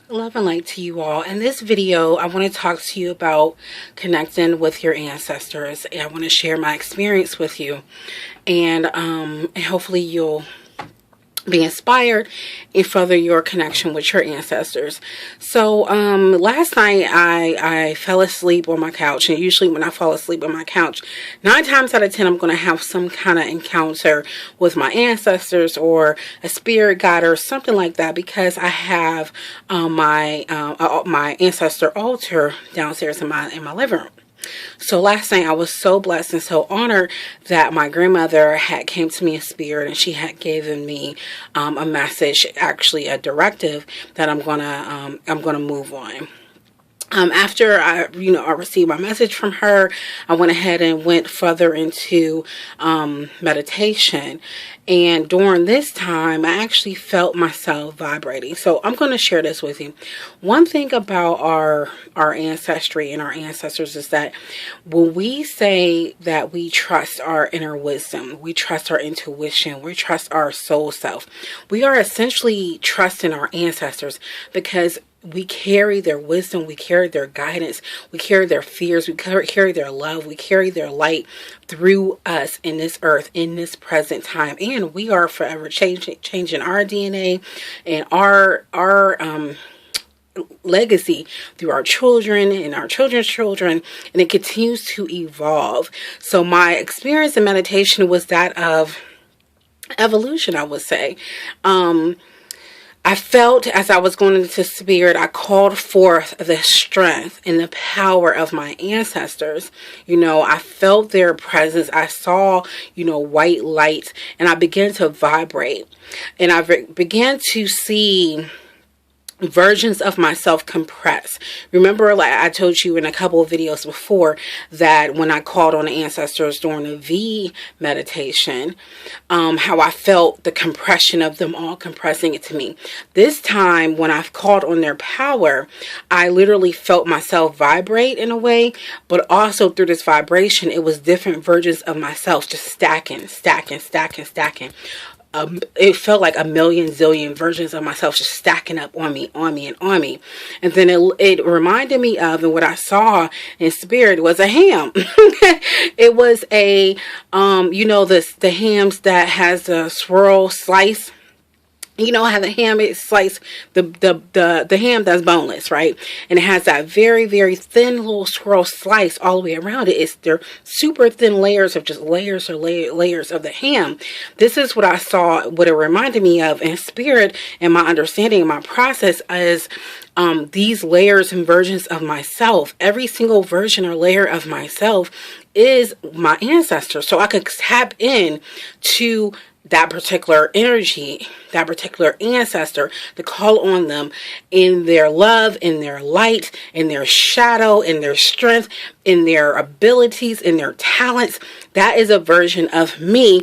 Love and light to you all. In this video, I want to talk to you about connecting with your ancestors. And I want to share my experience with you. And hopefully you'll be inspired and further your connection with your ancestors. So last night I fell asleep on my couch, and usually when I fall asleep on my couch, 9 times out of 10 I'm going to have some kind of encounter with my ancestors or a spirit guide or something like that, because I have my ancestor altar downstairs in my living room. So last night I was so blessed and so honored that my grandmother had came to me in spirit, and she had given me a message, actually a directive, that I'm gonna move on. After I received my message from her, I went ahead and went further into meditation. And during this time, I actually felt myself vibrating. So I'm going to share this with you. One thing about our ancestry and our ancestors is that when we say that we trust our inner wisdom, we trust our intuition, we trust our soul self, we are essentially trusting our ancestors, because we carry their wisdom, we carry their guidance, we carry their fears, we carry their love, we carry their light through us in this earth, in this present time. And we are forever changing our DNA and our legacy through our children and our children's children, and it continues to evolve. So my experience in meditation was that of evolution, I would say. I felt as I was going into spirit, I called forth the strength and the power of my ancestors. I felt their presence. I saw, white light, and I began to vibrate. And I began to see versions of myself compress. Remember, like I told you in a couple of videos before, that when I called on the ancestors during the V meditation, how I felt the compression of them all compressing it to me. This time, when I've called on their power, I literally felt myself vibrate in a way, but also through this vibration, it was different versions of myself just stacking. It felt like a million zillion versions of myself just stacking up on me. And then it reminded me of, and what I saw in spirit was a ham. It was a, the hams that has a swirl slice. How the ham is sliced, the ham that's boneless, right? And it has that very, very thin little swirl slice all the way around it. They're super thin layers of just layers of the ham. This is what I saw, what it reminded me of in spirit, and my understanding and my process is these layers and versions of myself. Every single version or layer of myself is my ancestor. So I could tap in to that particular energy, that particular ancestor, to call on them in their love, in their light, in their shadow, in their strength, in their abilities, in their talents. That is a version of me,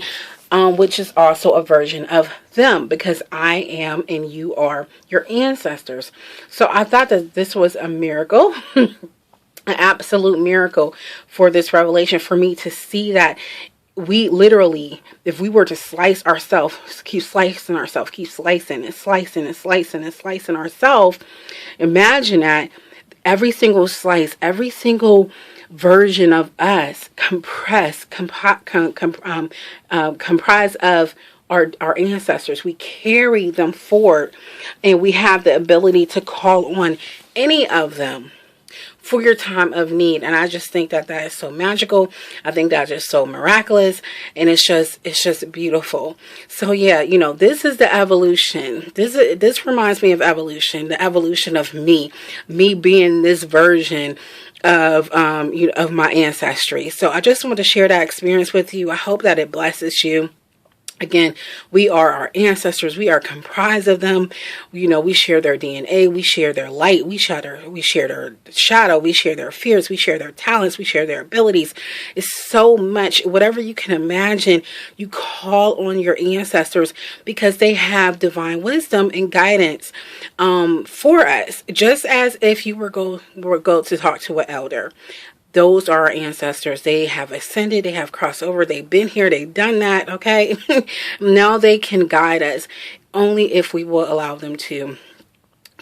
which is also a version of them, because I am and you are your ancestors. So I thought that this was a miracle. An absolute miracle for this revelation, for me to see that we literally, if we were to slice ourselves, keep slicing ourselves, keep slicing ourselves, imagine that every single slice, every single version of us comprised of our ancestors. We carry them forward, and we have the ability to call on any of them for your time of need. And I just think that is so magical. I think that's just so miraculous, and it's just beautiful. So yeah, this is the evolution. This reminds me of evolution, the evolution of me being this version of of my ancestry. So I just want to share that experience with you. I hope that it blesses you. Again, we are our ancestors. We are comprised of them. We share their DNA. We share their light. We share their shadow. We share their fears. We share their talents. We share their abilities. It's so much. Whatever you can imagine, you call on your ancestors, because they have divine wisdom and guidance for us. Just as if you were go to talk to an elder. Those are our ancestors. They have ascended. They have crossed over. They've been here. They've done that. Okay. Now they can guide us only if we will allow them to.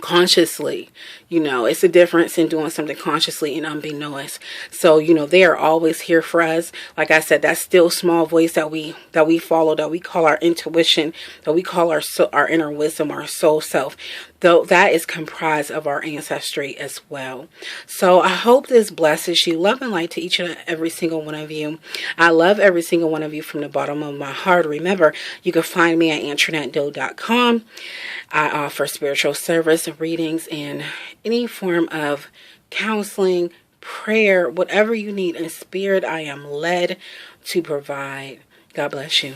consciously. It's a difference in doing something consciously and unbeknownst. So they are always here for us. Like I said, that still small voice that we follow, that we call our intuition, that we call our inner wisdom, our soul self, though that is comprised of our ancestry as well. So I hope this blesses you. Love and light to each and every single one of you. I love every single one of you from the bottom of my heart. Remember, you can find me at internetdo.com. I offer spiritual service, readings, and any form of counseling, prayer, whatever you need in spirit, I am led to provide. God bless you.